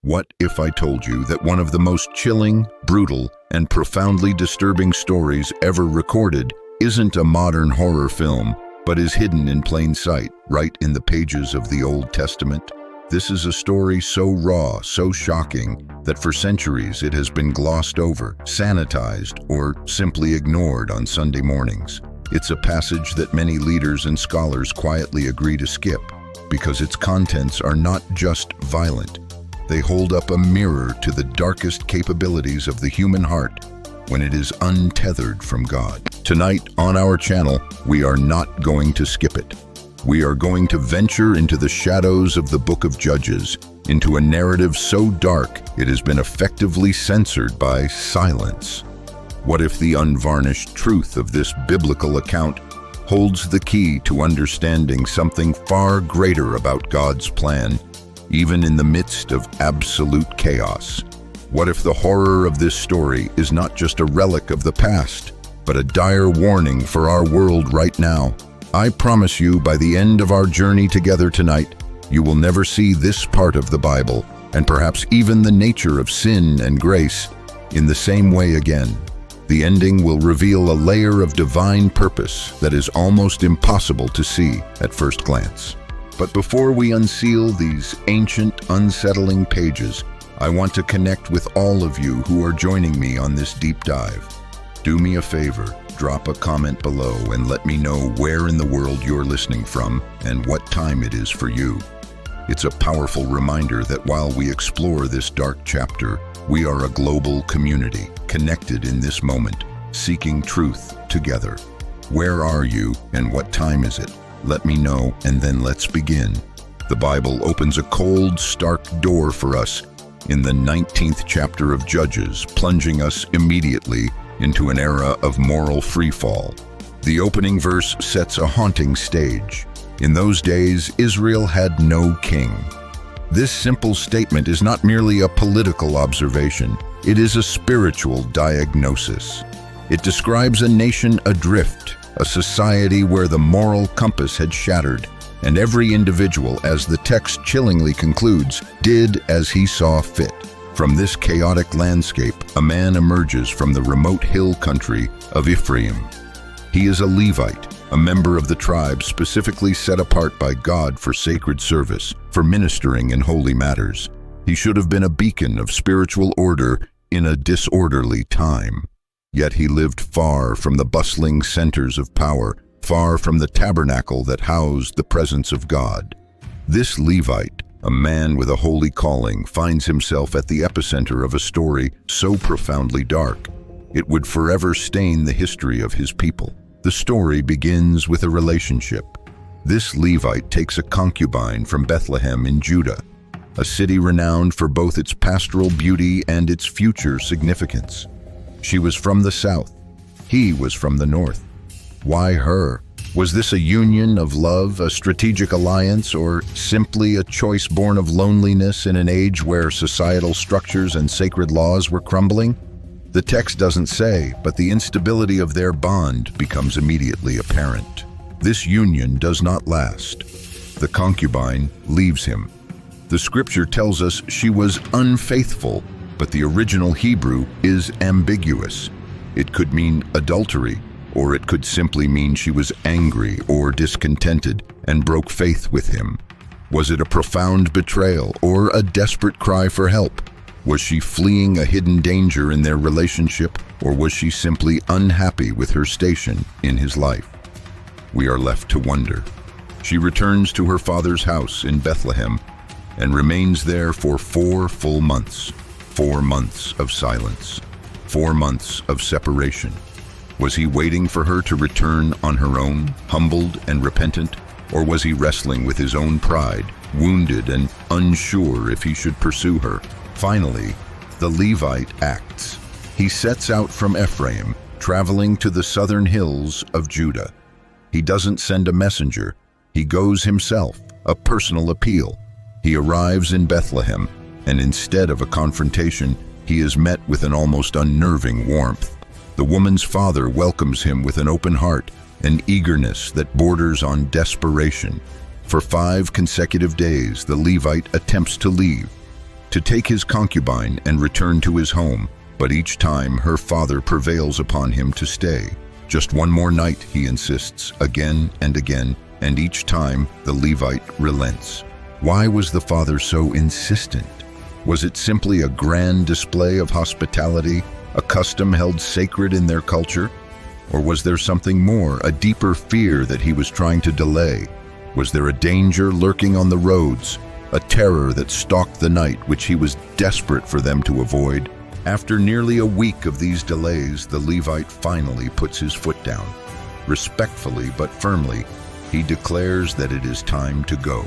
What if I told you that one of the most chilling, brutal, and profoundly disturbing stories ever recorded isn't a modern horror film, but is hidden in plain sight, right in the pages of the Old Testament? This is a story so raw, so shocking, that for centuries it has been glossed over, sanitized, or simply ignored on Sunday mornings. It's a passage that many leaders and scholars quietly agree to skip, because its contents are not just violent. They hold up a mirror to the darkest capabilities of the human heart when it is untethered from God. Tonight on our channel, we are not going to skip it. We are going to venture into the shadows of the Book of Judges, into a narrative so dark it has been effectively censored by silence. What if the unvarnished truth of this biblical account holds the key to understanding something far greater about God's plan, even in the midst of absolute chaos? What if the horror of this story is not just a relic of the past, but a dire warning for our world right now? I promise you, by the end of our journey together tonight, you will never see this part of the Bible, and perhaps even the nature of sin and grace, in the same way again. The ending will reveal a layer of divine purpose that is almost impossible to see at first glance. But before we unseal these ancient, unsettling pages, I want to connect with all of you who are joining me on this deep dive. Do me a favor, drop a comment below and let me know where in the world you're listening from and what time it is for you. It's a powerful reminder that while we explore this dark chapter, we are a global community, connected in this moment, seeking truth together. Where are you and what time is it? Let me know, and then let's begin. The Bible opens a cold, stark door for us in the 19th chapter of Judges, plunging us immediately into an era of moral freefall. The opening verse sets a haunting stage. In those days, Israel had no king. This simple statement is not merely a political observation, it is a spiritual diagnosis. It describes a nation adrift, a society where the moral compass had shattered, and every individual, as the text chillingly concludes, did as he saw fit. From this chaotic landscape, a man emerges from the remote hill country of Ephraim. He is a Levite, a member of the tribe specifically set apart by God for sacred service, for ministering in holy matters. He should have been a beacon of spiritual order in a disorderly time. Yet he lived far from the bustling centers of power, far from the tabernacle that housed the presence of God. This Levite, a man with a holy calling, finds himself at the epicenter of a story so profoundly dark, it would forever stain the history of his people. The story begins with a relationship. This Levite takes a concubine from Bethlehem in Judah, a city renowned for both its pastoral beauty and its future significance. She was from the south. He was from the north. Why her? Was this a union of love, a strategic alliance, or simply a choice born of loneliness in an age where societal structures and sacred laws were crumbling? The text doesn't say, but the instability of their bond becomes immediately apparent. This union does not last. The concubine leaves him. The scripture tells us she was unfaithful, but the original Hebrew is ambiguous. It could mean adultery, or it could simply mean she was angry or discontented and broke faith with him. Was it a profound betrayal or a desperate cry for help? Was she fleeing a hidden danger in their relationship, or was she simply unhappy with her station in his life? We are left to wonder. She returns to her father's house in Bethlehem and remains there for 4 full months. 4 months of silence. 4 months of separation. Was he waiting for her to return on her own, humbled and repentant, or was he wrestling with his own pride, wounded and unsure if he should pursue her? Finally, the Levite acts. He sets out from Ephraim, traveling to the southern hills of Judah. He doesn't send a messenger. He goes himself, a personal appeal. He arrives in Bethlehem, and instead of a confrontation, he is met with an almost unnerving warmth. The woman's father welcomes him with an open heart, an eagerness that borders on desperation. For 5 consecutive days, the Levite attempts to leave, to take his concubine and return to his home, but each time her father prevails upon him to stay. Just one more night, he insists, again and again, and each time the Levite relents. Why was the father so insistent? Was it simply a grand display of hospitality, a custom held sacred in their culture? Or was there something more, a deeper fear that he was trying to delay? Was there a danger lurking on the roads, a terror that stalked the night which he was desperate for them to avoid? After nearly a week of these delays, the Levite finally puts his foot down. Respectfully but firmly, he declares that it is time to go.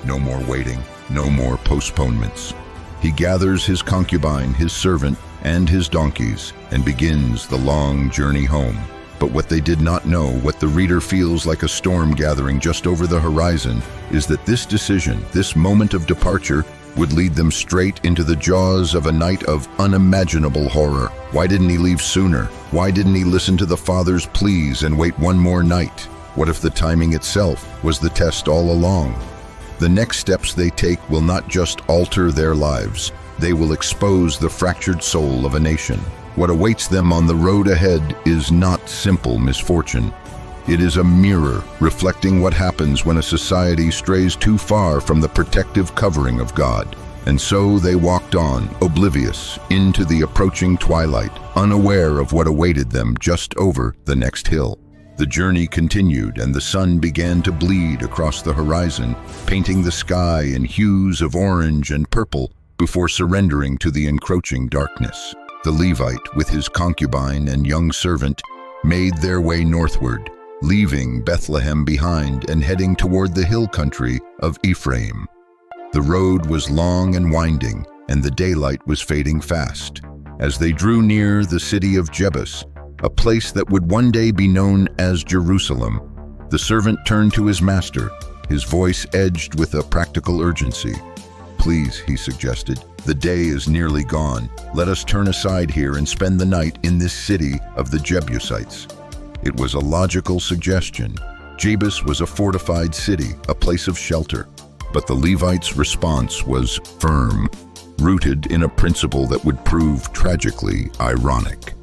No more waiting, no more postponements. He gathers his concubine, his servant, and his donkeys, and begins the long journey home. But what they did not know, what the reader feels like a storm gathering just over the horizon, is that this decision, this moment of departure, would lead them straight into the jaws of a night of unimaginable horror. Why didn't he leave sooner? Why didn't he listen to the father's pleas and wait one more night? What if the timing itself was the test all along? The next steps they take will not just alter their lives, they will expose the fractured soul of a nation. What awaits them on the road ahead is not simple misfortune. It is a mirror reflecting what happens when a society strays too far from the protective covering of God. And so they walked on, oblivious, into the approaching twilight, unaware of what awaited them just over the next hill. The journey continued, and the sun began to bleed across the horizon, painting the sky in hues of orange and purple before surrendering to the encroaching darkness. The Levite, with his concubine and young servant, made their way northward, leaving Bethlehem behind and heading toward the hill country of Ephraim. The road was long and winding, and the daylight was fading fast. As they drew near the city of Gibeah, a place that would one day be known as Jerusalem, the servant turned to his master, his voice edged with a practical urgency. "Please," he suggested, "the day is nearly gone. Let us turn aside here and spend the night in this city of the Jebusites." It was a logical suggestion. Gibeah was a fortified city, a place of shelter. But the Levite's response was firm, rooted in a principle that would prove tragically ironic.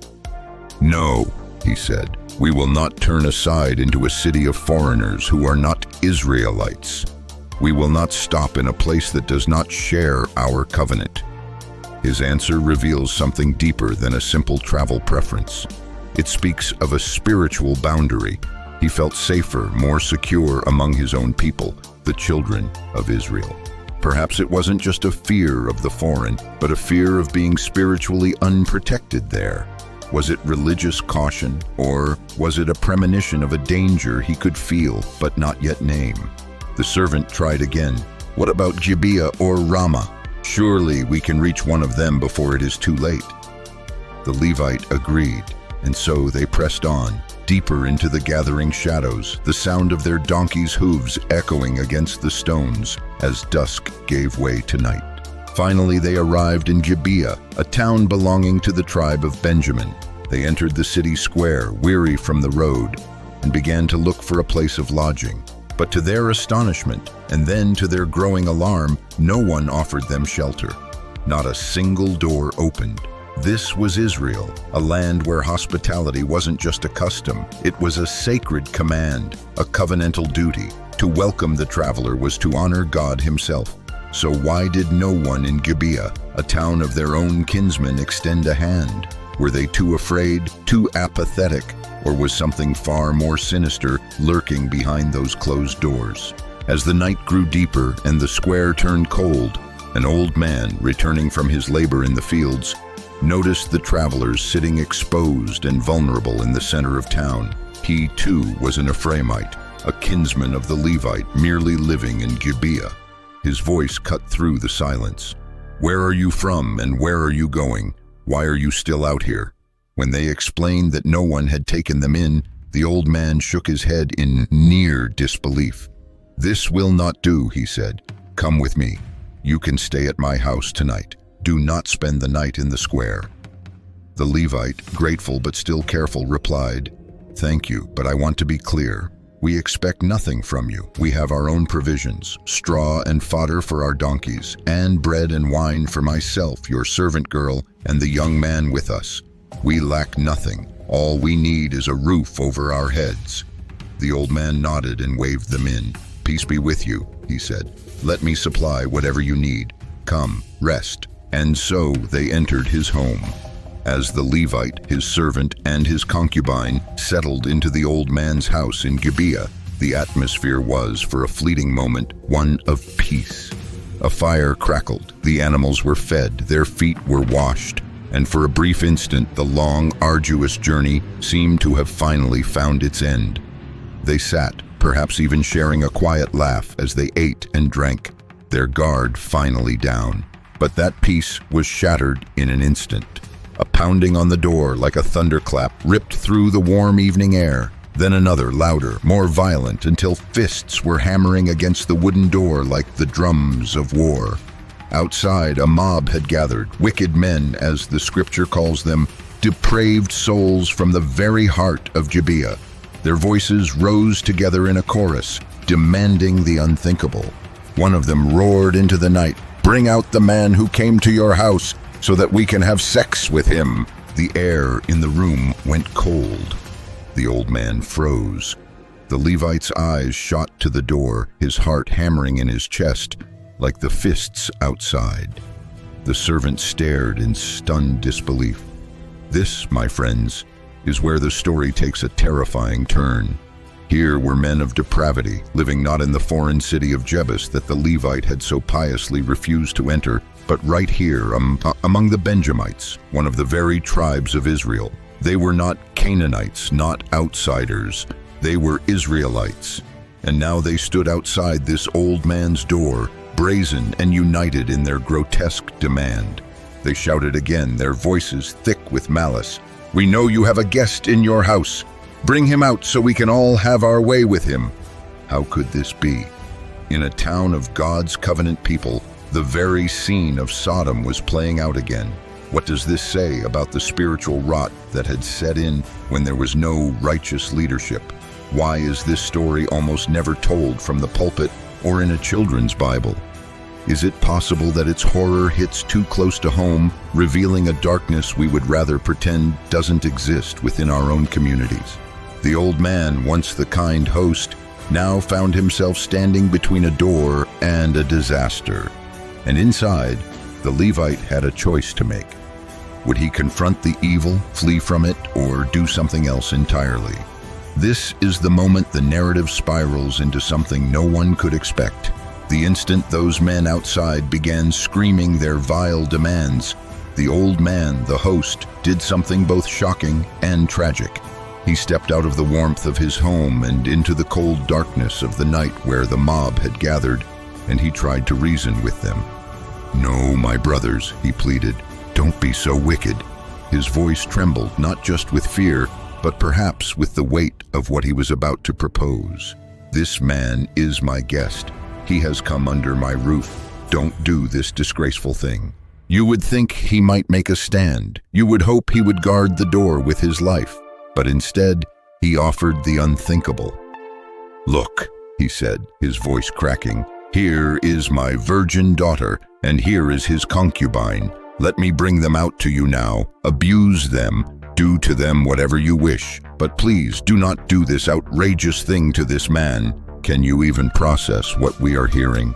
"No," he said, "we will not turn aside into a city of foreigners who are not Israelites. We will not stop in a place that does not share our covenant." His answer reveals something deeper than a simple travel preference. It speaks of a spiritual boundary. He felt safer, more secure among his own people, the children of Israel. Perhaps it wasn't just a fear of the foreign, but a fear of being spiritually unprotected there. Was it religious caution, or was it a premonition of a danger he could feel but not yet name? The servant tried again. "What about Gibeah or Ramah? Surely we can reach one of them before it is too late." The Levite agreed, and so they pressed on, deeper into the gathering shadows, the sound of their donkeys' hooves echoing against the stones as dusk gave way to night. Finally, they arrived in Gibeah, a town belonging to the tribe of Benjamin. They entered the city square, weary from the road, and began to look for a place of lodging. But to their astonishment, and then to their growing alarm, no one offered them shelter. Not a single door opened. This was Israel, a land where hospitality wasn't just a custom, it was a sacred command, a covenantal duty. To welcome the traveler was to honor God himself. So why did no one in Gibeah, a town of their own kinsmen, extend a hand? Were they too afraid, too apathetic, or was something far more sinister lurking behind those closed doors? As the night grew deeper and the square turned cold, an old man, returning from his labor in the fields, noticed the travelers sitting exposed and vulnerable in the center of town. He too was an Ephraimite, a kinsman of the Levite, merely living in Gibeah. His voice cut through the silence. "Where are you from and where are you going? Why are you still out here?" When they explained that no one had taken them in, the old man shook his head in near disbelief. "This will not do," he said. "Come with me. You can stay at my house tonight. Do not spend the night in the square." The Levite, grateful but still careful, replied, "Thank you, but I want to be clear. "We expect nothing from you. We have our own provisions, straw and fodder for our donkeys, and bread and wine for myself, your servant girl, and the young man with us. We lack nothing. All we need is a roof over our heads." The old man nodded and waved them in. "Peace be with you," he said. "Let me supply whatever you need. Come, rest." And so they entered his home. As the Levite, his servant, and his concubine settled into the old man's house in Gibeah, the atmosphere was, for a fleeting moment, one of peace. A fire crackled, the animals were fed, their feet were washed, and for a brief instant the long, arduous journey seemed to have finally found its end. They sat, perhaps even sharing a quiet laugh as they ate and drank, their guard finally down. But that peace was shattered in an instant. A pounding on the door like a thunderclap ripped through the warm evening air, then another, louder, more violent, until fists were hammering against the wooden door like the drums of war. Outside, a mob had gathered, wicked men, as the scripture calls them, depraved souls from the very heart of Gibeah. Their voices rose together in a chorus, demanding the unthinkable. One of them roared into the night, "Bring out the man who came to your house, so that we can have sex with him." The air in the room went cold. The old man froze. The Levite's eyes shot to the door, his heart hammering in his chest, like the fists outside. The servant stared in stunned disbelief. This, my friends, is where the story takes a terrifying turn. Here were men of depravity, living not in the foreign city of Gibeah that the Levite had so piously refused to enter, but right here among the Benjamites, one of the very tribes of Israel. They were not Canaanites, not outsiders. They were Israelites. And now they stood outside this old man's door, brazen and united in their grotesque demand. They shouted again, their voices thick with malice. "We know you have a guest in your house. Bring him out so we can all have our way with him." How could this be? In a town of God's covenant people, the very scene of Sodom was playing out again. What does this say about the spiritual rot that had set in when there was no righteous leadership? Why is this story almost never told from the pulpit or in a children's Bible? Is it possible that its horror hits too close to home, revealing a darkness we would rather pretend doesn't exist within our own communities? The old man, once the kind host, now found himself standing between a door and a disaster. And inside, the Levite had a choice to make. Would he confront the evil, flee from it, or do something else entirely? This is the moment the narrative spirals into something no one could expect. The instant those men outside began screaming their vile demands, the old man, the host, did something both shocking and tragic. He stepped out of the warmth of his home and into the cold darkness of the night where the mob had gathered, and he tried to reason with them. "No, my brothers," he pleaded, "don't be so wicked." His voice trembled, not just with fear, but perhaps with the weight of what he was about to propose. "This man is my guest. He has come under my roof. Don't do this disgraceful thing." You would think he might make a stand. You would hope he would guard the door with his life. But instead, he offered the unthinkable. "Look," he said, his voice cracking, "here is my virgin daughter, and here is his concubine. Let me bring them out to you now. Abuse them. Do to them whatever you wish. But please do not do this outrageous thing to this man." Can you even process what we are hearing?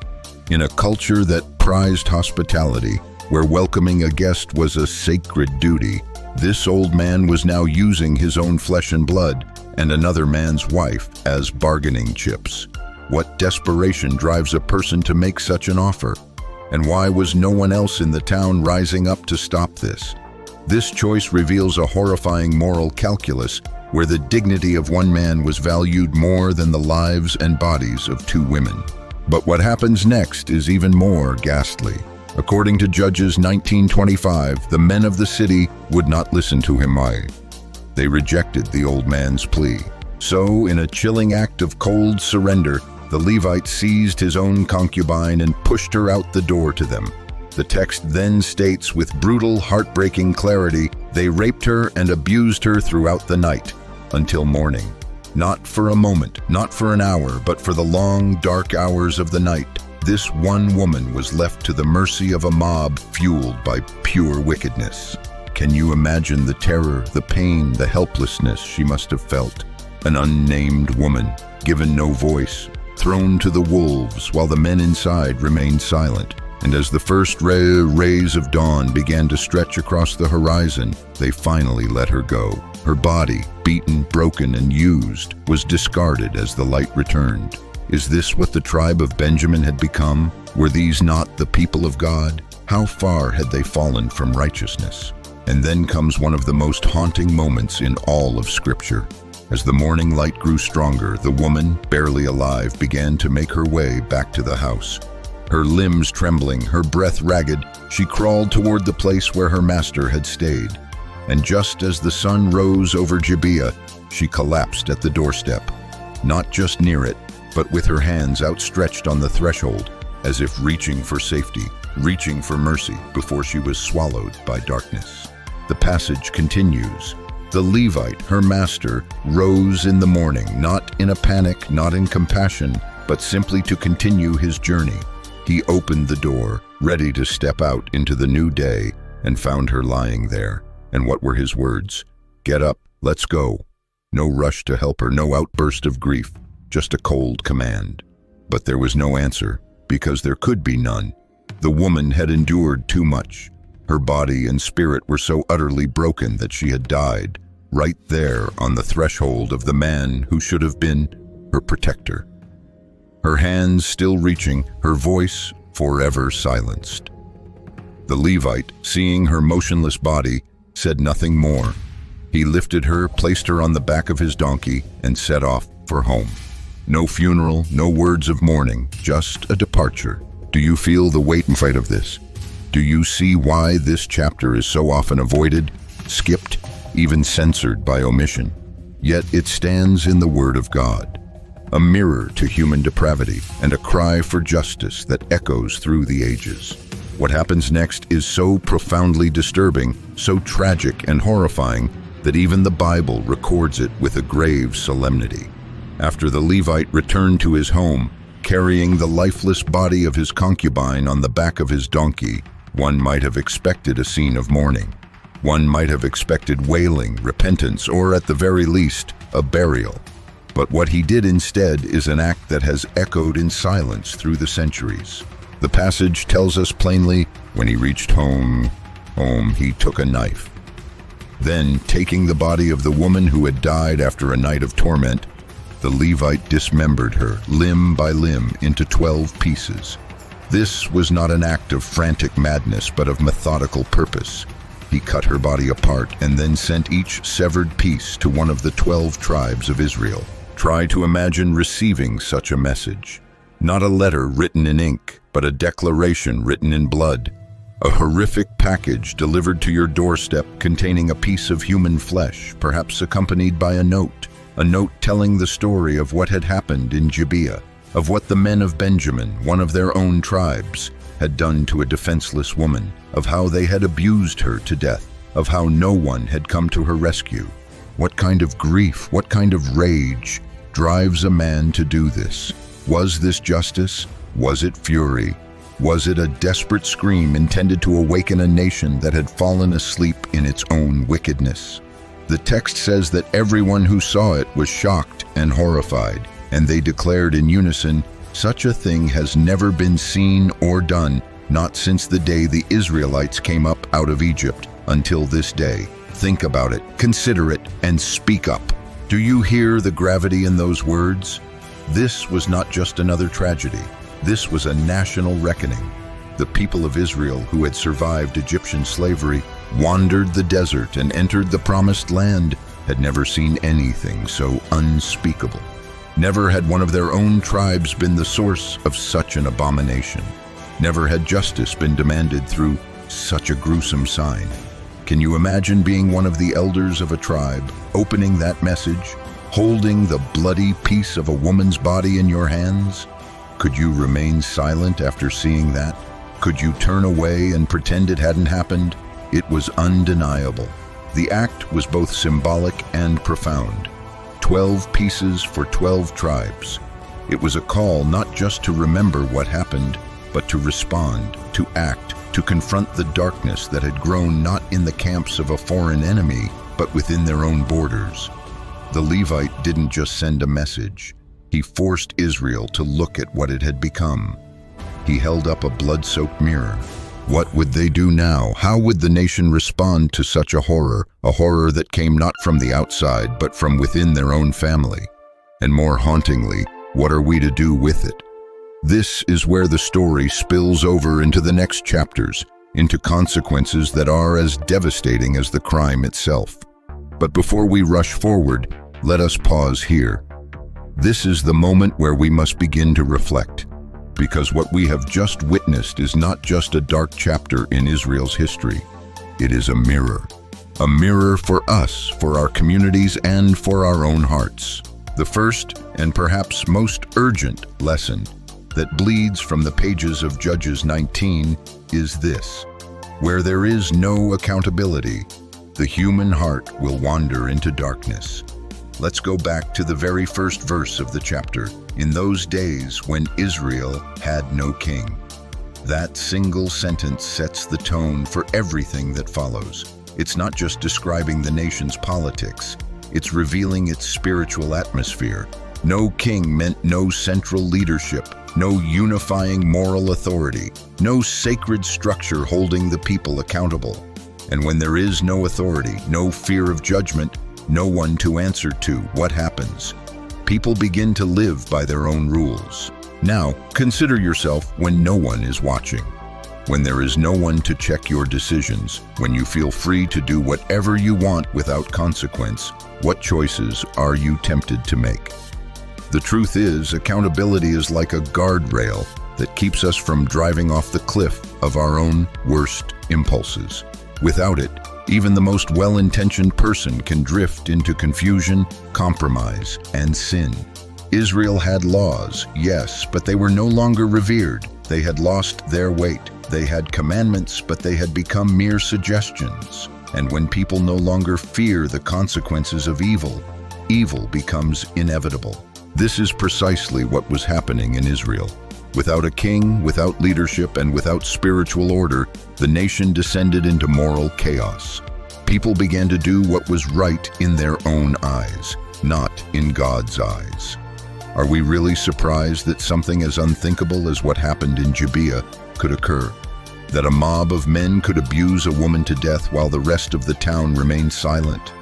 In a culture that prized hospitality, where welcoming a guest was a sacred duty, this old man was now using his own flesh and blood and another man's wife as bargaining chips. What desperation drives a person to make such an offer? And why was no one else in the town rising up to stop this? This choice reveals a horrifying moral calculus where the dignity of one man was valued more than the lives and bodies of two women. But what happens next is even more ghastly. According to Judges 19:25, the men of the city would not listen to him. They rejected the old man's plea. So, in a chilling act of cold surrender, the Levite seized his own concubine and pushed her out the door to them. The text then states with brutal, heartbreaking clarity, they raped her and abused her throughout the night, until morning. Not for a moment, not for an hour, but for the long, dark hours of the night. This one woman was left to the mercy of a mob fueled by pure wickedness. Can you imagine the terror, the pain, the helplessness she must have felt? An unnamed woman, given no voice, thrown to the wolves while the men inside remained silent. And as the first rays of dawn began to stretch across the horizon, they finally let her go. Her body, beaten, broken, and used, was discarded as the light returned. Is this what the tribe of Benjamin had become? Were these not the people of God? How far had they fallen from righteousness? And then comes one of the most haunting moments in all of Scripture. As the morning light grew stronger, the woman, barely alive, began to make her way back to the house. Her limbs trembling, her breath ragged, she crawled toward the place where her master had stayed. And just as the sun rose over Gibeah, she collapsed at the doorstep. Not just near it, but with her hands outstretched on the threshold, as if reaching for safety, reaching for mercy before she was swallowed by darkness. The passage continues. The Levite, her master, rose in the morning, not in a panic, not in compassion, but simply to continue his journey. He opened the door, ready to step out into the new day, and found her lying there. And what were his words? "Get up, let's go." No rush to help her, no outburst of grief, just a cold command. But there was no answer, because there could be none. The woman had endured too much. Her body and spirit were so utterly broken that she had died, right there on the threshold of the man who should have been her protector. Her hands still reaching, her voice forever silenced. The Levite, seeing her motionless body, said nothing more. He lifted her, placed her on the back of his donkey, and set off for home. No funeral, no words of mourning, just a departure. Do you feel the weight and fight of this? Do you see why this chapter is so often avoided, skipped, even censored by omission? Yet it stands in the Word of God, a mirror to human depravity and a cry for justice that echoes through the ages. What happens next is so profoundly disturbing, so tragic and horrifying, that even the Bible records it with a grave solemnity. After the Levite returned to his home, carrying the lifeless body of his concubine on the back of his donkey, one might have expected a scene of mourning. One might have expected wailing, repentance, or at the very least, a burial. But what he did instead is an act that has echoed in silence through the centuries. The passage tells us plainly, when he reached home, he took a knife. Then, taking the body of the woman who had died after a night of torment, the Levite dismembered her, limb by limb, into 12 pieces. This was not an act of frantic madness, but of methodical purpose. He cut her body apart and then sent each severed piece to one of the 12 tribes of Israel. Try to imagine receiving such a message. Not a letter written in ink, but a declaration written in blood. A horrific package delivered to your doorstep containing a piece of human flesh, perhaps accompanied by a note telling the story of what had happened in Gibeah, of what the men of Benjamin, one of their own tribes, had done to a defenseless woman, of how they had abused her to death, of how no one had come to her rescue. What kind of grief, what kind of rage drives a man to do this? Was this justice? Was it fury? Was it a desperate scream intended to awaken a nation that had fallen asleep in its own wickedness? The text says that everyone who saw it was shocked and horrified, and they declared in unison, "Such a thing has never been seen or done, not since the day the Israelites came up out of Egypt until this day." Think about it, consider it, and speak up. Do you hear the gravity in those words? This was not just another tragedy. This was a national reckoning. The people of Israel who had survived Egyptian slavery, wandered the desert and entered the promised land, had never seen anything so unspeakable. Never had one of their own tribes been the source of such an abomination. Never had justice been demanded through such a gruesome sign. Can you imagine being one of the elders of a tribe, opening that message, holding the bloody piece of a woman's body in your hands? Could you remain silent after seeing that? Could you turn away and pretend it hadn't happened? It was undeniable. The act was both symbolic and profound. 12 pieces for 12 tribes. It was a call not just to remember what happened, but to respond, to act, to confront the darkness that had grown not in the camps of a foreign enemy, but within their own borders. The Levite didn't just send a message. He forced Israel to look at what it had become. He held up a blood-soaked mirror. What would they do now? How would the nation respond to such a horror that came not from the outside, but from within their own family? And more hauntingly, what are we to do with it? This is where the story spills over into the next chapters, into consequences that are as devastating as the crime itself. But before we rush forward, let us pause here. This is the moment where we must begin to reflect, because what we have just witnessed is not just a dark chapter in Israel's history. It is a mirror for us, for our communities, and for our own hearts. The first, and perhaps most urgent, lesson that bleeds from the pages of Judges 19 is this: where there is no accountability, the human heart will wander into darkness. Let's go back to the very first verse of the chapter. In those days when Israel had no king. That single sentence sets the tone for everything that follows. It's not just describing the nation's politics, it's revealing its spiritual atmosphere. No king meant no central leadership, no unifying moral authority, no sacred structure holding the people accountable. And when there is no authority, no fear of judgment, no one to answer to, what happens? People begin to live by their own rules. Now, consider yourself when no one is watching. When there is no one to check your decisions, when you feel free to do whatever you want without consequence, what choices are you tempted to make? The truth is, accountability is like a guardrail that keeps us from driving off the cliff of our own worst impulses. Without it, even the most well-intentioned person can drift into confusion, compromise, and sin. Israel had laws, yes, but they were no longer revered. They had lost their weight. They had commandments, but they had become mere suggestions. And when people no longer fear the consequences of evil, evil becomes inevitable. This is precisely what was happening in Israel. Without a king, without leadership, and without spiritual order, the nation descended into moral chaos. People began to do what was right in their own eyes, not in God's eyes. Are we really surprised that something as unthinkable as what happened in Gibeah could occur? That a mob of men could abuse a woman to death while the rest of the town remained silent?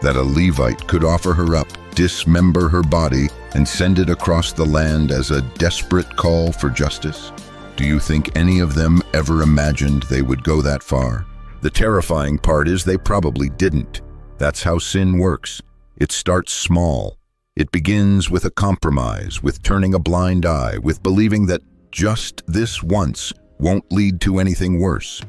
That a Levite could offer her up, dismember her body, and send it across the land as a desperate call for justice? Do you think any of them ever imagined they would go that far? The terrifying part is they probably didn't. That's how sin works. It starts small. It begins with a compromise, with turning a blind eye, with believing that just this once won't lead to anything worse.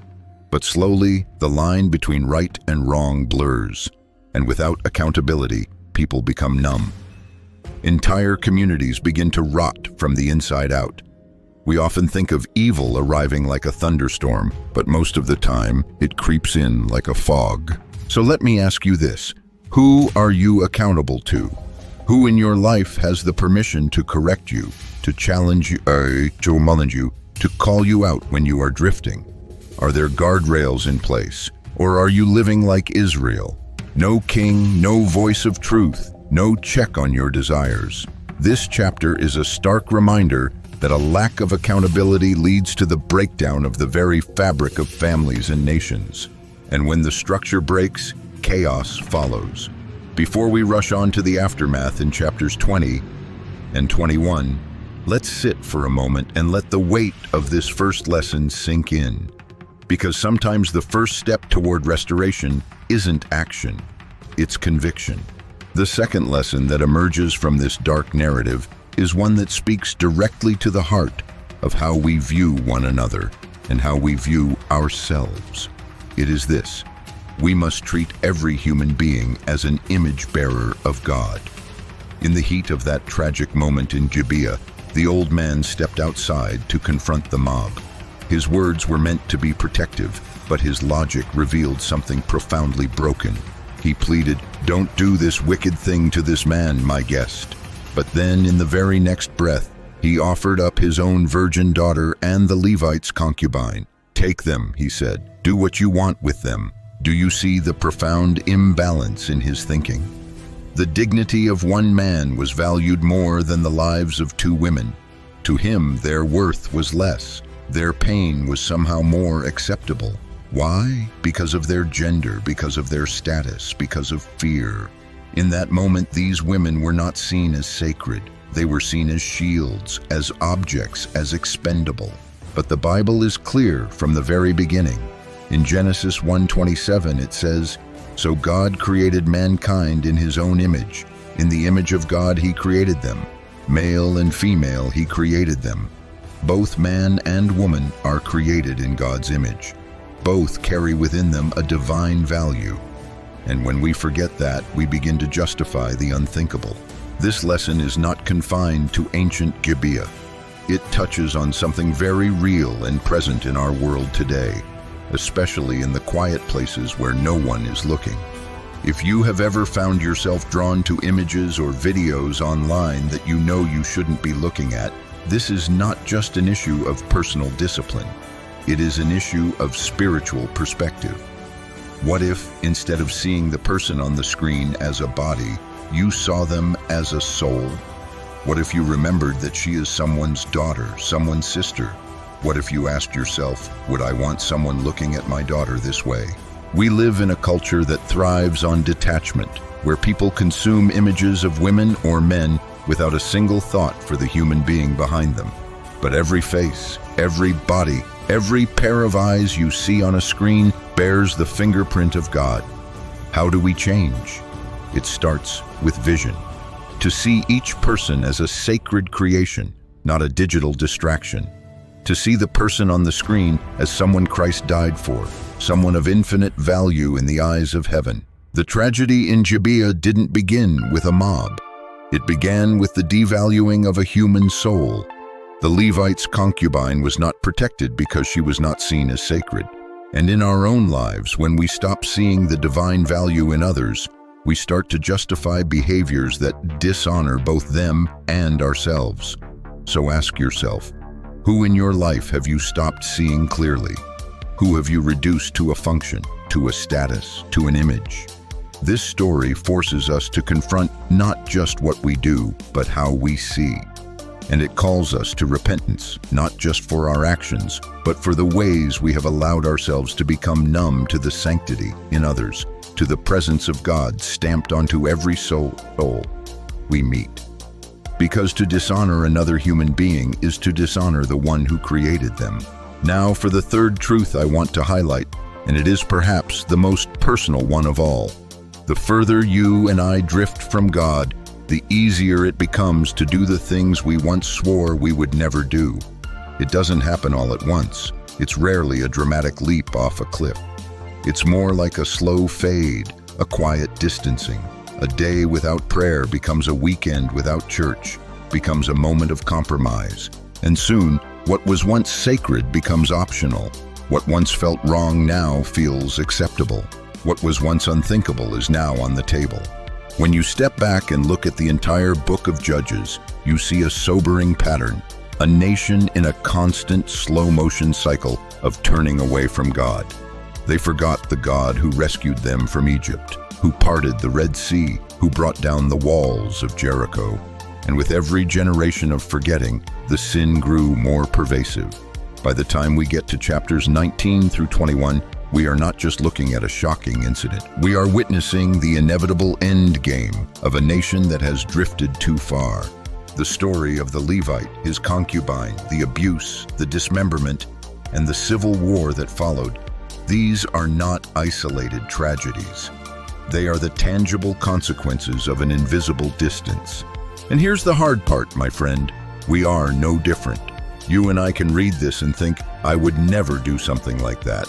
But slowly, the line between right and wrong blurs, and without accountability, people become numb. Entire communities begin to rot from the inside out. We often think of evil arriving like a thunderstorm, but most of the time, it creeps in like a fog. So let me ask you this: who are you accountable to? Who in your life has the permission to correct you, to challenge you, to call you out when you are drifting? Are there guardrails in place, or are you living like Israel? No king, no voice of truth, no check on your desires. This chapter is a stark reminder that a lack of accountability leads to the breakdown of the very fabric of families and nations. And when the structure breaks, chaos follows. Before we rush on to the aftermath in chapters 20 and 21, let's sit for a moment and let the weight of this first lesson sink in. Because sometimes the first step toward restoration isn't action, it's conviction. The second lesson that emerges from this dark narrative is one that speaks directly to the heart of how we view one another and how we view ourselves. It is this: we must treat every human being as an image bearer of God. In the heat of that tragic moment in Gibeah, the old man stepped outside to confront the mob. His words were meant to be protective, but his logic revealed something profoundly broken. He pleaded, "Don't do this wicked thing to this man, my guest." But then, in the very next breath, he offered up his own virgin daughter and the Levite's concubine. "Take them," he said. "Do what you want with them." Do you see the profound imbalance in his thinking? The dignity of one man was valued more than the lives of two women. To him, their worth was less. Their pain was somehow more acceptable. Why? Because of their gender, because of their status, because of fear. In that moment, these women were not seen as sacred. They were seen as shields, as objects, as expendable. But the Bible is clear from the very beginning. In Genesis 1:27 it says, "So God created mankind in his own image. In the image of God he created them. Male and female he created them." Both man and woman are created in God's image. Both carry within them a divine value. And when we forget that, we begin to justify the unthinkable. This lesson is not confined to ancient Gibeah. It touches on something very real and present in our world today, especially in the quiet places where no one is looking. If you have ever found yourself drawn to images or videos online that you know you shouldn't be looking at, this is not just an issue of personal discipline. It is an issue of spiritual perspective. What if, instead of seeing the person on the screen as a body, you saw them as a soul? What if you remembered that she is someone's daughter, someone's sister? What if you asked yourself, would I want someone looking at my daughter this way? We live in a culture that thrives on detachment, where people consume images of women or men without a single thought for the human being behind them. But every face, every body, every pair of eyes you see on a screen bears the fingerprint of God. How do we change? It starts with vision. To see each person as a sacred creation, not a digital distraction. To see the person on the screen as someone Christ died for, someone of infinite value in the eyes of heaven. The tragedy in Gibeah didn't begin with a mob. It began with the devaluing of a human soul. The Levite's concubine was not protected because she was not seen as sacred. And in our own lives, when we stop seeing the divine value in others, we start to justify behaviors that dishonor both them and ourselves. So ask yourself, who in your life have you stopped seeing clearly? Who have you reduced to a function, to a status, to an image? This story forces us to confront not just what we do, but how we see. And it calls us to repentance, not just for our actions, but for the ways we have allowed ourselves to become numb to the sanctity in others, to the presence of God stamped onto every soul we meet. Because to dishonor another human being is to dishonor the one who created them. Now for the third truth I want to highlight, and it is perhaps the most personal one of all. The further you and I drift from God, the easier it becomes to do the things we once swore we would never do. It doesn't happen all at once. It's rarely a dramatic leap off a cliff. It's more like a slow fade, a quiet distancing. A day without prayer becomes a weekend without church, becomes a moment of compromise. And soon, what was once sacred becomes optional. What once felt wrong now feels acceptable. What was once unthinkable is now on the table. When you step back and look at the entire book of Judges, you see a sobering pattern, a nation in a constant slow-motion cycle of turning away from God. They forgot the God who rescued them from Egypt, who parted the Red Sea, who brought down the walls of Jericho. And with every generation of forgetting, the sin grew more pervasive. By the time we get to chapters 19 through 21, we are not just looking at a shocking incident. We are witnessing the inevitable end game of a nation that has drifted too far. The story of the Levite, his concubine, the abuse, the dismemberment, and the civil war that followed. These are not isolated tragedies. They are the tangible consequences of an invisible distance. And here's the hard part, my friend. We are no different. You and I can read this and think, I would never do something like that.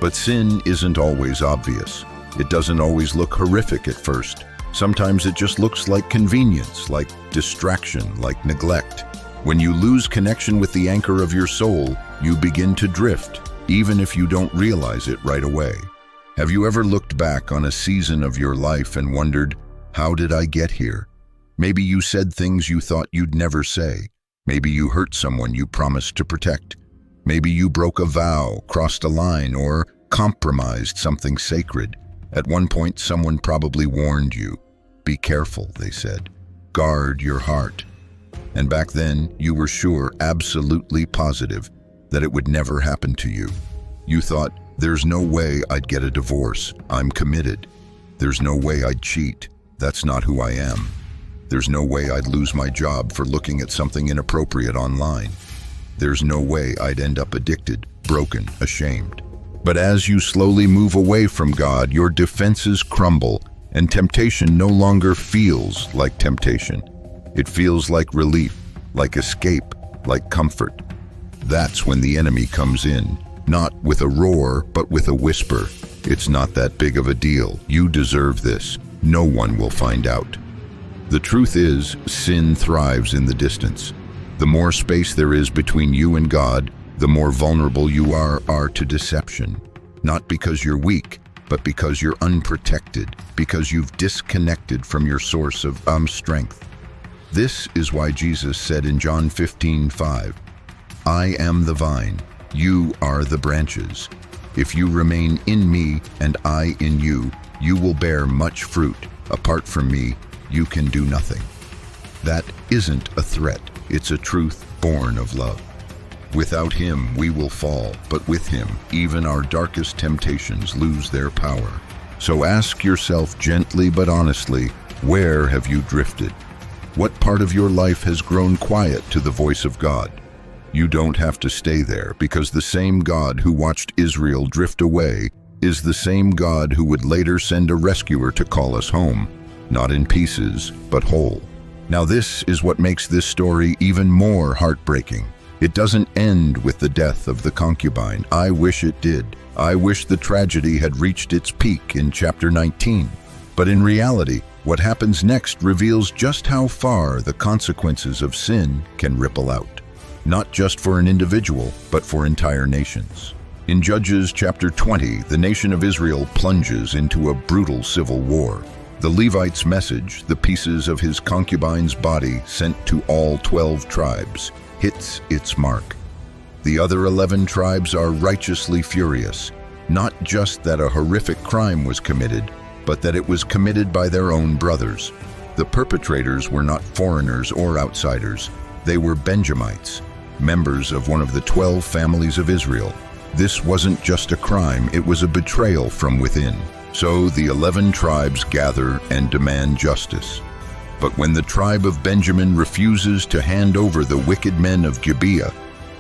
But sin isn't always obvious. It doesn't always look horrific at first. Sometimes it just looks like convenience, like distraction, like neglect. When you lose connection with the anchor of your soul, you begin to drift, even if you don't realize it right away. Have you ever looked back on a season of your life and wondered, how did I get here? Maybe you said things you thought you'd never say. Maybe you hurt someone you promised to protect. Maybe you broke a vow, crossed a line, or compromised something sacred. At one point, someone probably warned you. Be careful, they said. Guard your heart. And back then, you were sure, absolutely positive, that it would never happen to you. You thought, there's no way I'd get a divorce. I'm committed. There's no way I'd cheat. That's not who I am. There's no way I'd lose my job for looking at something inappropriate online. There's no way I'd end up addicted, broken, ashamed. But as you slowly move away from God, your defenses crumble, and temptation no longer feels like temptation. It feels like relief, like escape, like comfort. That's when the enemy comes in, not with a roar, but with a whisper. It's not that big of a deal. You deserve this. No one will find out. The truth is, sin thrives in the distance. The more space there is between you and God, the more vulnerable you are to deception. Not because you're weak, but because you're unprotected, because you've disconnected from your source of strength. This is why Jesus said in John 15:5, I am the vine, you are the branches. If you remain in me and I in you, you will bear much fruit. Apart from me, you can do nothing. That isn't a threat, it's a truth born of love. Without him, we will fall, but with him, even our darkest temptations lose their power. So ask yourself gently but honestly, where have you drifted? What part of your life has grown quiet to the voice of God? You don't have to stay there, because the same God who watched Israel drift away is the same God who would later send a rescuer to call us home, not in pieces, but whole. Now this is what makes this story even more heartbreaking. It doesn't end with the death of the concubine. I wish it did. I wish the tragedy had reached its peak in chapter 19. But in reality, what happens next reveals just how far the consequences of sin can ripple out. Not just for an individual, but for entire nations. In Judges chapter 20, the nation of Israel plunges into a brutal civil war. The Levite's message, the pieces of his concubine's body sent to all 12 tribes, hits its mark. The other 11 tribes are righteously furious, not just that a horrific crime was committed, but that it was committed by their own brothers. The perpetrators were not foreigners or outsiders. They were Benjamites, members of one of the 12 families of Israel. This wasn't just a crime, it was a betrayal from within. So the 11 tribes gather and demand justice. But when the tribe of Benjamin refuses to hand over the wicked men of Gibeah,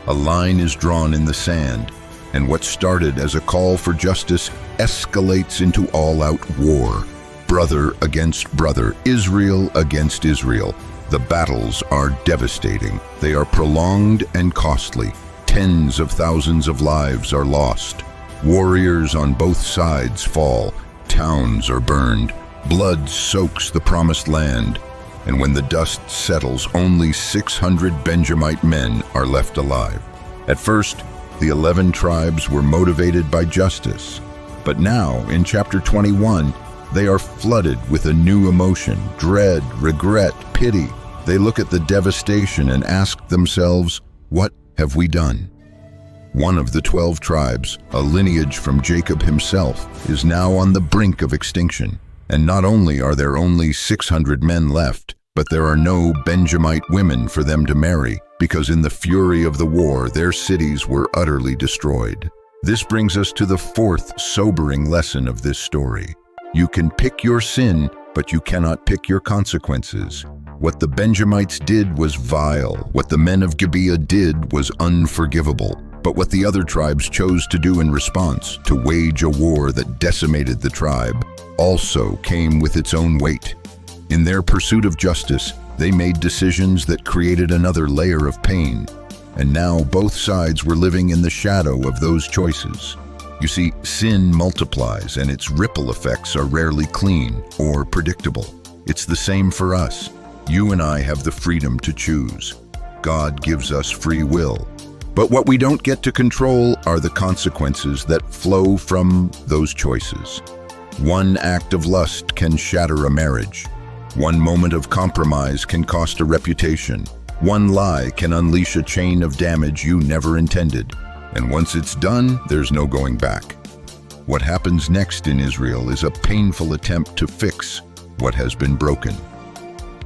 a line is drawn in the sand, and what started as a call for justice escalates into all-out war. Brother against brother, Israel against Israel. The battles are devastating. They are prolonged and costly. Tens of thousands of lives are lost. Warriors on both sides fall. Towns are burned. Blood soaks the promised land. And when the dust settles, only 600 Benjamite men are left alive. At first, the 11 tribes were motivated by justice. But now, in chapter 21, they are flooded with a new emotion: dread, regret, pity. They look at the devastation and ask themselves, what have we done? One of the 12 tribes, a lineage from Jacob himself, is now on the brink of extinction. And not only are there only 600 men left, but there are no Benjamite women for them to marry, because in the fury of the war, their cities were utterly destroyed. This brings us to the fourth sobering lesson of this story. You can pick your sin, but you cannot pick your consequences. What the Benjamites did was vile. What the men of Gibeah did was unforgivable. But what the other tribes chose to do in response, to wage a war that decimated the tribe, also came with its own weight. In their pursuit of justice, they made decisions that created another layer of pain. And now both sides were living in the shadow of those choices. You see, sin multiplies, and its ripple effects are rarely clean or predictable. It's the same for us. You and I have the freedom to choose. God gives us free will. But what we don't get to control are the consequences that flow from those choices. One act of lust can shatter a marriage. One moment of compromise can cost a reputation. One lie can unleash a chain of damage you never intended. And once it's done, there's no going back. What happens next in Israel is a painful attempt to fix what has been broken.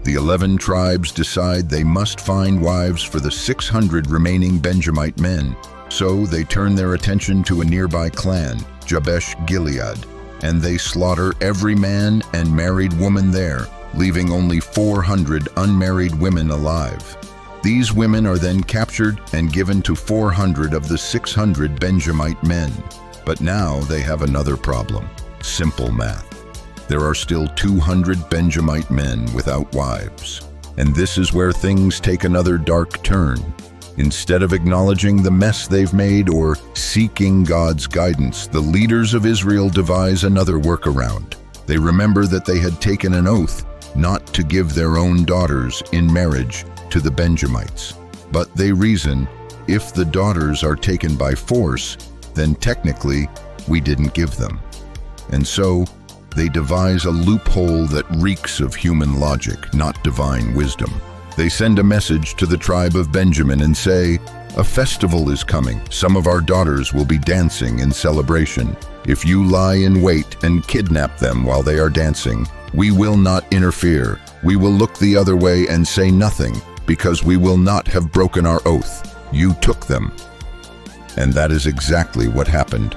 The 11 tribes decide they must find wives for the 600 remaining Benjamite men, so they turn their attention to a nearby clan, Jabesh-Gilead, and they slaughter every man and married woman there, leaving only 400 unmarried women alive. These women are then captured and given to 400 of the 600 Benjamite men. But now they have another problem: simple math. There are still 200 Benjamite men without wives. And this is where things take another dark turn. Instead of acknowledging the mess they've made or seeking God's guidance, the leaders of Israel devise another workaround. They remember that they had taken an oath not to give their own daughters in marriage to the Benjamites. But they reason, if the daughters are taken by force, then technically we didn't give them. And so they devise a loophole that reeks of human logic, not divine wisdom. They send a message to the tribe of Benjamin and say, "A festival is coming. Some of our daughters will be dancing in celebration. If you lie in wait and kidnap them while they are dancing, we will not interfere. We will look the other way and say nothing, because we will not have broken our oath. You took them." And that is exactly what happened.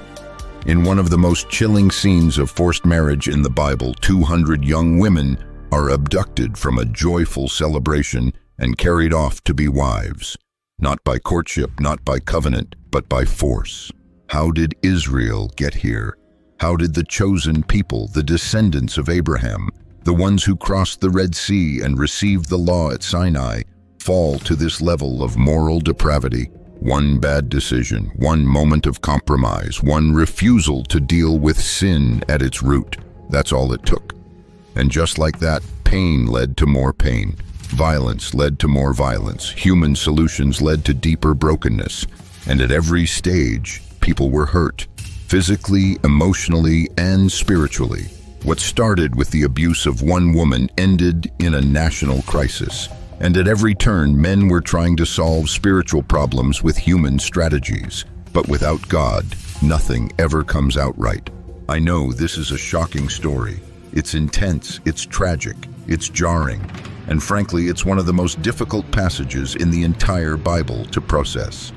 In one of the most chilling scenes of forced marriage in the Bible, 200 young women are abducted from a joyful celebration and carried off to be wives. Not by courtship, not by covenant, but by force. How did Israel get here? How did the chosen people, the descendants of Abraham, the ones who crossed the Red Sea and received the law at Sinai, fall to this level of moral depravity? One bad decision, one moment of compromise, one refusal to deal with sin at its root. That's all it took. And just like that, pain led to more pain. Violence led to more violence. Human solutions led to deeper brokenness. And at every stage, people were hurt, physically, emotionally, and spiritually. What started with the abuse of one woman ended in a national crisis. And at every turn, men were trying to solve spiritual problems with human strategies. But without God, nothing ever comes out right. I know this is a shocking story. It's intense, it's tragic, it's jarring, and frankly, it's one of the most difficult passages in the entire Bible to process.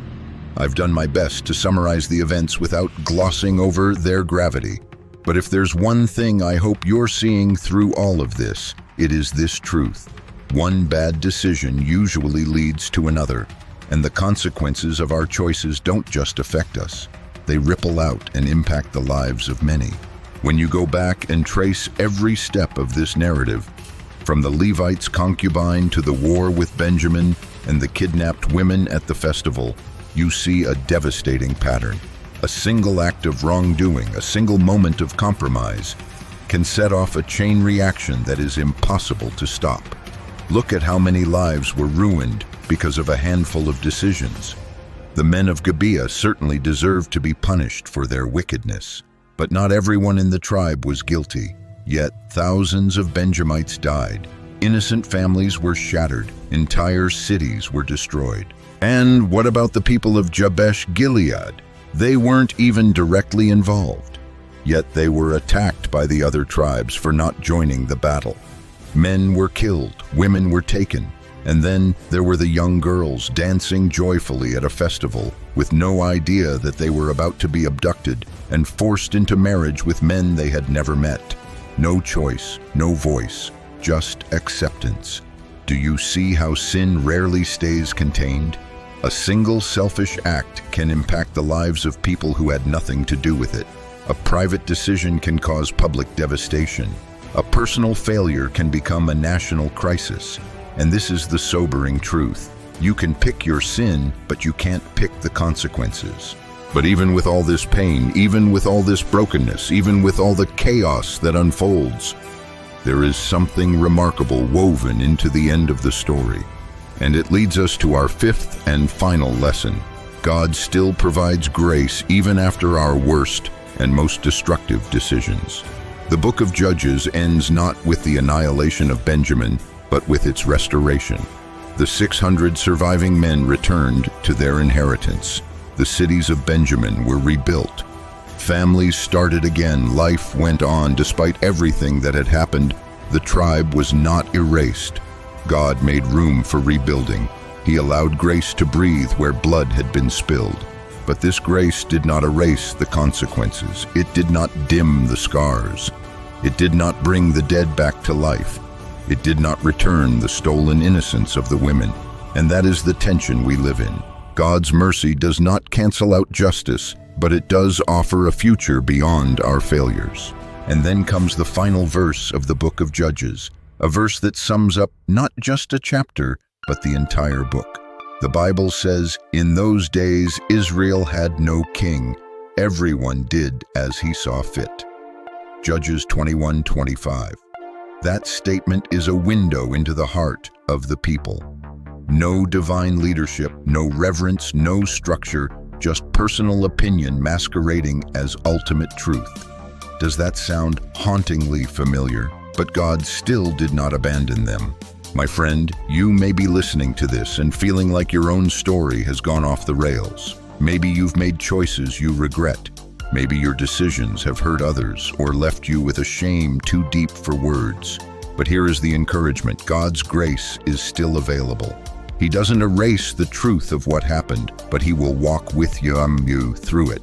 I've done my best to summarize the events without glossing over their gravity. But if there's one thing I hope you're seeing through all of this, it is this truth. One bad decision usually leads to another, and the consequences of our choices don't just affect us. They ripple out and impact the lives of many. When you go back and trace every step of this narrative, from the Levite's concubine to the war with Benjamin and the kidnapped women at the festival, you see a devastating pattern. A single act of wrongdoing, a single moment of compromise, can set off a chain reaction that is impossible to stop. Look at how many lives were ruined because of a handful of decisions. The men of Gibeah certainly deserved to be punished for their wickedness. But not everyone in the tribe was guilty. Yet thousands of Benjamites died. Innocent families were shattered. Entire cities were destroyed. And what about the people of Jabesh-Gilead? They weren't even directly involved. Yet they were attacked by the other tribes for not joining the battle. Men were killed, women were taken, and then there were the young girls dancing joyfully at a festival with no idea that they were about to be abducted and forced into marriage with men they had never met. No choice, no voice, just acceptance. Do you see how sin rarely stays contained? A single selfish act can impact the lives of people who had nothing to do with it. A private decision can cause public devastation. A personal failure can become a national crisis. And this is the sobering truth. You can pick your sin, but you can't pick the consequences. But even with all this pain, even with all this brokenness, even with all the chaos that unfolds, there is something remarkable woven into the end of the story. And it leads us to our fifth and final lesson. God still provides grace even after our worst and most destructive decisions. The book of Judges ends not with the annihilation of Benjamin, but with its restoration. The 600 surviving men returned to their inheritance. The cities of Benjamin were rebuilt. Families started again. Life went on despite everything that had happened. The tribe was not erased. God made room for rebuilding. He allowed grace to breathe where blood had been spilled. But this grace did not erase the consequences. It did not dim the scars. It did not bring the dead back to life. It did not return the stolen innocence of the women. And that is the tension we live in. God's mercy does not cancel out justice, but it does offer a future beyond our failures. And then comes the final verse of the book of Judges, a verse that sums up not just a chapter, but the entire book. The Bible says, "In those days Israel had no king. Everyone did as he saw fit." Judges 21:25. That statement is a window into the heart of the people. No divine leadership, no reverence, no structure, just personal opinion masquerading as ultimate truth. Does that sound hauntingly familiar? But God still did not abandon them. My friend, you may be listening to this and feeling like your own story has gone off the rails. Maybe you've made choices you regret. Maybe your decisions have hurt others or left you with a shame too deep for words. But here is the encouragement. God's grace is still available. He doesn't erase the truth of what happened, but He will walk with you through it.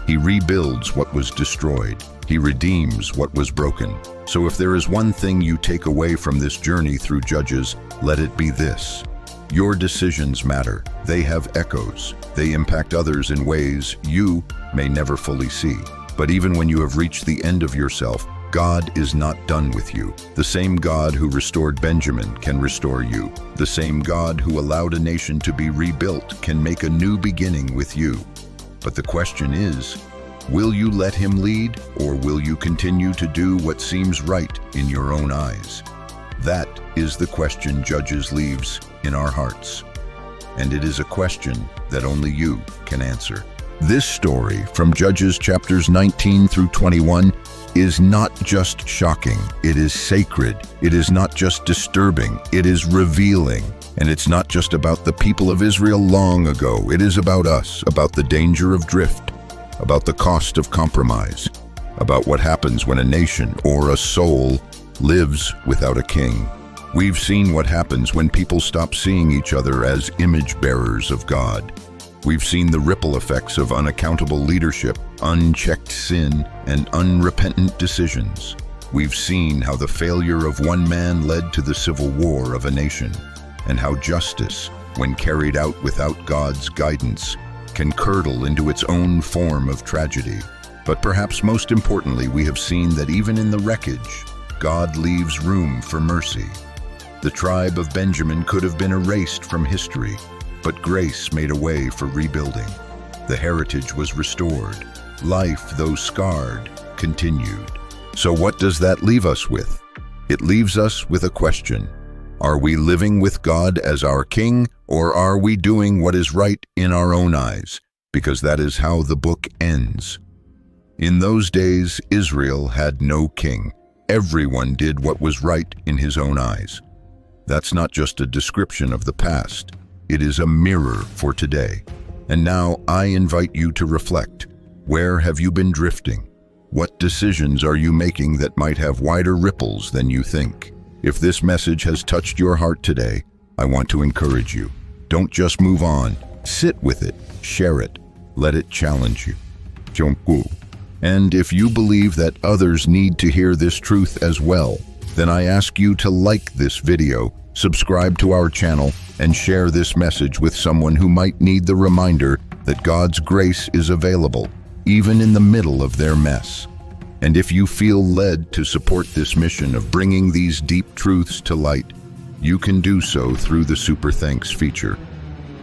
He rebuilds what was destroyed. He redeems what was broken. So if there is one thing you take away from this journey through Judges, let it be this. Your decisions matter. They have echoes. They impact others in ways you may never fully see. But even when you have reached the end of yourself, God is not done with you. The same God who restored Benjamin can restore you. The same God who allowed a nation to be rebuilt can make a new beginning with you. But the question is, will you let Him lead, or will you continue to do what seems right in your own eyes? That is the question Judges leaves in our hearts. And it is a question that only you can answer. This story from Judges chapters 19 through 21 is not just shocking, it is sacred. It is not just disturbing, it is revealing. And it's not just about the people of Israel long ago, it is about us, about the danger of drift, about the cost of compromise, about what happens when a nation or a soul lives without a king. We've seen what happens when people stop seeing each other as image bearers of God. We've seen the ripple effects of unaccountable leadership, unchecked sin, and unrepentant decisions. We've seen how the failure of one man led to the civil war of a nation, and how justice, when carried out without God's guidance, can curdle into its own form of tragedy. But perhaps most importantly, we have seen that even in the wreckage, God leaves room for mercy. The tribe of Benjamin could have been erased from history, but grace made a way for rebuilding. The heritage was restored. Life, though scarred, continued. So what does that leave us with? It leaves us with a question. Are we living with God as our King, or are we doing what is right in our own eyes? Because that is how the book ends. In those days, Israel had no king. Everyone did what was right in his own eyes. That's not just a description of the past. It is a mirror for today. And now I invite you to reflect. Where have you been drifting? What decisions are you making that might have wider ripples than you think? If this message has touched your heart today, I want to encourage you. Don't just move on. Sit with it. Share it. Let it challenge you. And if you believe that others need to hear this truth as well, then I ask you to like this video, subscribe to our channel, and share this message with someone who might need the reminder that God's grace is available, even in the middle of their mess. And if you feel led to support this mission of bringing these deep truths to light, you can do so through the Super Thanks feature.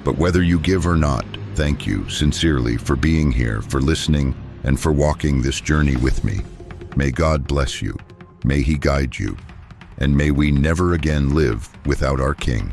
But whether you give or not, thank you sincerely for being here, for listening, and for walking this journey with me. May God bless you. May He guide you. And may we never again live without our King.